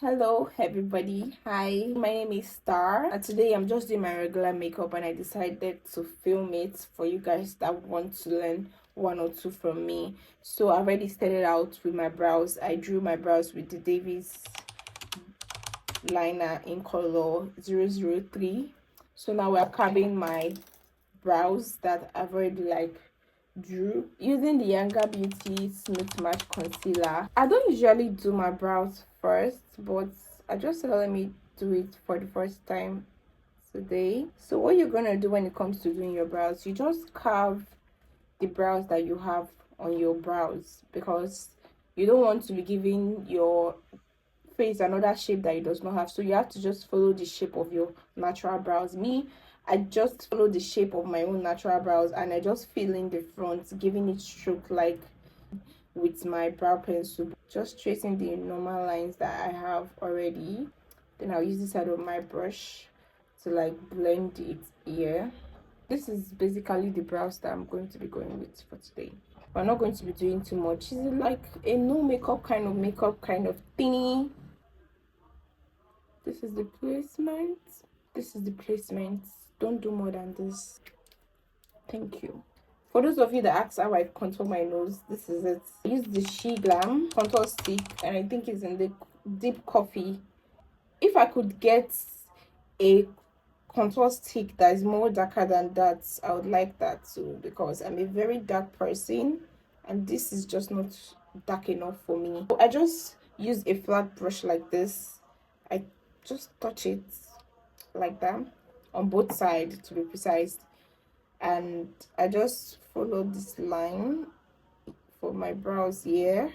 Hello everybody, hi, my name is Star and today I'm just doing my regular makeup and I decided to film it for you guys that want to learn one or two from me. So I already started out with my brows. I drew my brows with the Davis liner in color 003. So now we're carving my brows that I've already drew using the Younger Beauty Smooth Match Concealer. I don't usually do my brows first, but I just said let me do it for the first time today. So what you're gonna do when it comes to doing your brows, you just carve the brows that you have on your brows because you don't want to be giving your face another shape that it does not have. So you have to just follow the shape of your natural brows. I just follow the shape of my own natural brows and I just fill in the front, giving it stroke like with my brow pencil, just tracing the normal lines that I have already. Then I'll use the side of my brush to blend it here. This is basically the brows that I'm going to be going with for today. I'm not going to be doing too much. It's like a no makeup kind of thingy. This is the placement. Don't do more than this. Thank you. For those of you that ask how I contour my nose, this is it. I use the She Glam contour stick and I think it's in the deep coffee. If I could get a contour stick that is more darker than that, I would like that too, because I'm a very dark person and this is just not dark enough for me. So I just use a flat brush like this. I just touch it like that on both sides, to be precise, and I just follow this line for my brows here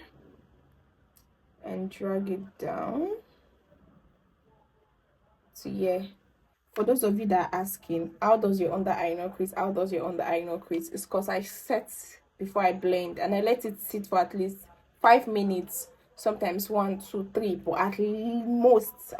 and drag it down to here. For those of you that are asking how does your under eye not crease, it's because I set before I blend and I let it sit for at least 5 minutes, sometimes 1 2 3, but at most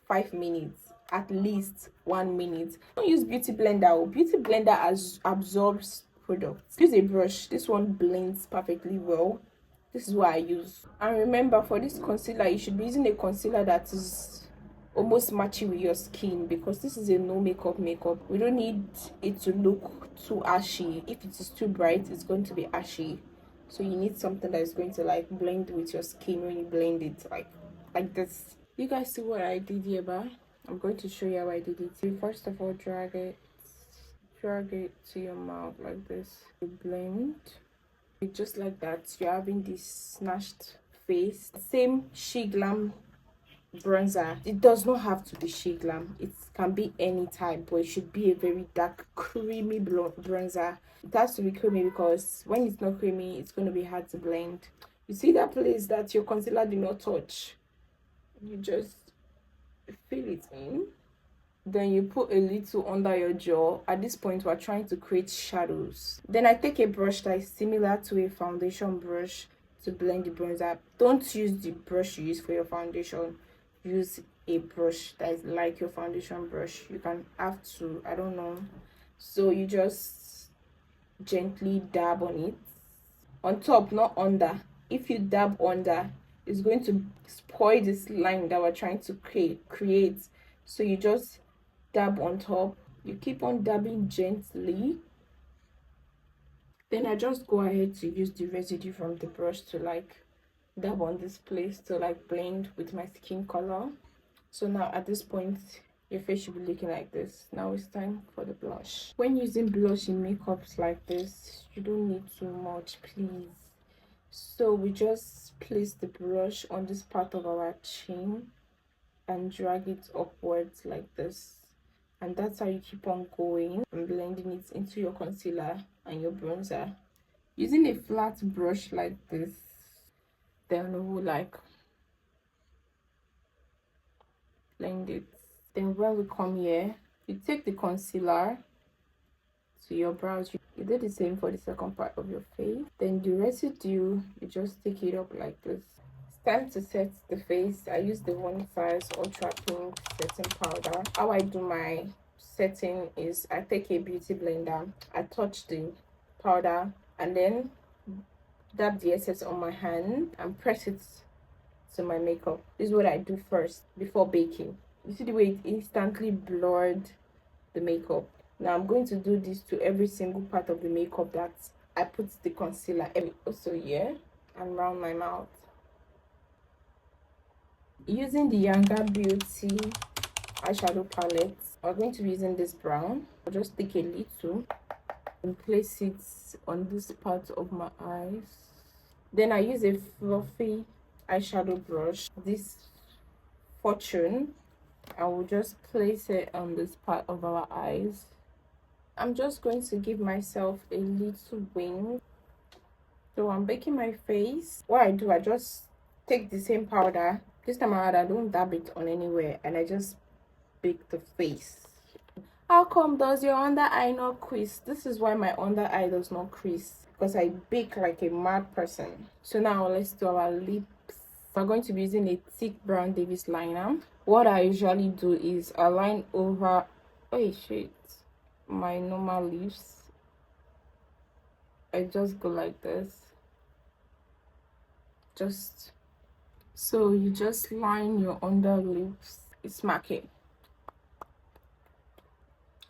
5 minutes, at least 1 minute. Don't use beauty blender. Beauty blender absorbs products. Use a brush. This one blends perfectly well. This is what I use. And remember, for this concealer you should be using a concealer that is almost matching with your skin, because this is a no makeup. We don't need it to look too ashy. If it is too bright, it's going to be ashy. So you need something that is going to blend with your skin when you blend it, like this. You guys see what I did here, but I'm going to show you how I did it. You first of all drag it to your mouth like this. You blend it just like that. You're having this snatched face. Same She Glam bronzer. It does not have to be She Glam. It can be any type, but it should be a very dark, creamy bronzer. It has to be creamy because when it's not creamy, it's going to be hard to blend. You see that place that your concealer did not touch? You just fill it in, then you put a little under your jaw. At this point we're trying to create shadows. Then I take a brush that is similar to a foundation brush to blend the bronzer. Don't use the brush you use for your foundation. Use a brush that is like your foundation brush. You can have to, I don't know. So you just gently dab on it, on top, not under. If you dab under, it's going to spoil this line that we're trying to create. So you just dab on top. You keep on dabbing gently. Then I just go ahead to use the residue from the brush to dab on this place to blend with my skin color. So now at this point your face should be looking like this. Now it's time for the blush. When using blush in makeups like this, you don't need too much, please. So we just place the brush on this part of our chin and drag it upwards like this, and that's how you keep on going and blending it into your concealer and your bronzer using a flat brush like this. Then we'll blend it. Then when we come here, you take the concealer to your brows. You do the same for the second part of your face. Then the residue, you just take it up like this. It's time to set the face. I use the One Size Ultra Pink setting powder. How I do my setting is I take a beauty blender, I touch the powder, and then dab the excess on my hand and press it to my makeup. This is what I do first before baking. You see the way it instantly blurred the makeup. Now I'm going to do this to every single part of the makeup that I put the concealer also here and around my mouth. Using the Younger Beauty eyeshadow palette, I'm going to be using this brown. I'll just take a little and place it on this part of my eyes. Then I use a fluffy eyeshadow brush, this Fortune. I will just place it on this part of our eyes. I'm just going to give myself a little wing. So I'm baking my face. What I do, I just take the same powder. This time around, I don't dab it on anywhere, and I just bake the face. How come does your under eye not crease? This is why my under eye does not crease, because I bake like a mad person. So now let's do our lips. We're going to be using a thick brown Davis liner. What I usually do is I line over my normal lips. I just go like this. So you just line your under lips. It's smacking.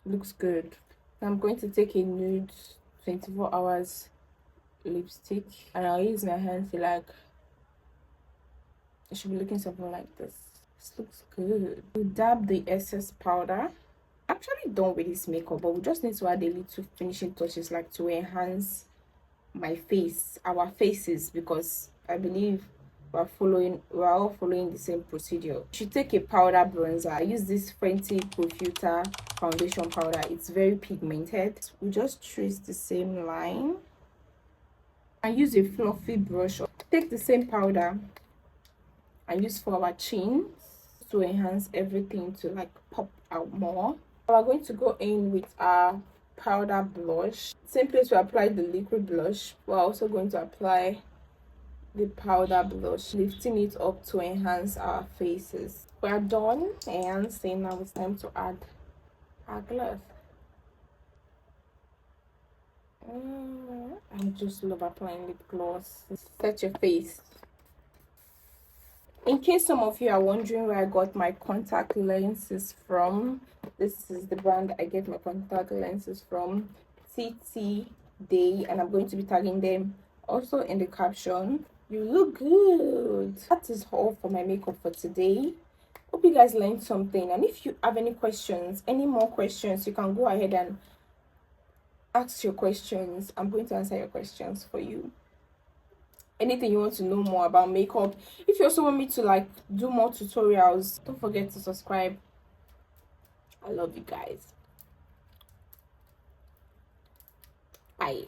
Looks good. I'm going to take a nude 24 hours lipstick and I'll use my hand to like, it should be looking something like this. This looks good. We dab the excess powder. I'm actually done with this makeup, but we just need to add a little finishing touches like to enhance my face, our faces, because I believe we're all following the same procedure. You should take a powder bronzer. I use this Fenty Pro Filter foundation powder. It's very pigmented. We just trace the same line. I use a fluffy brush. Take the same powder I use for our chin to enhance everything to like pop out more. We're going to go in with our powder blush. Same place we applied the liquid blush, we're also going to apply the powder blush, lifting it up to enhance our faces. We're done enhancing. Now it's time to add our gloss. I just love applying lip gloss. Set your face. In case some of you are wondering where I got my contact lenses from, this is the brand I get my contact lenses from, TT Day, and I'm going to be tagging them also in the caption. You look good. That is all for my makeup for today. Hope you guys learned something, and if you have any questions, any more questions, you can go ahead and ask your questions. I'm going to answer your questions for you. Anything you want to know more about makeup, if you also want me to like do more tutorials, don't forget to subscribe. I love you guys. Bye.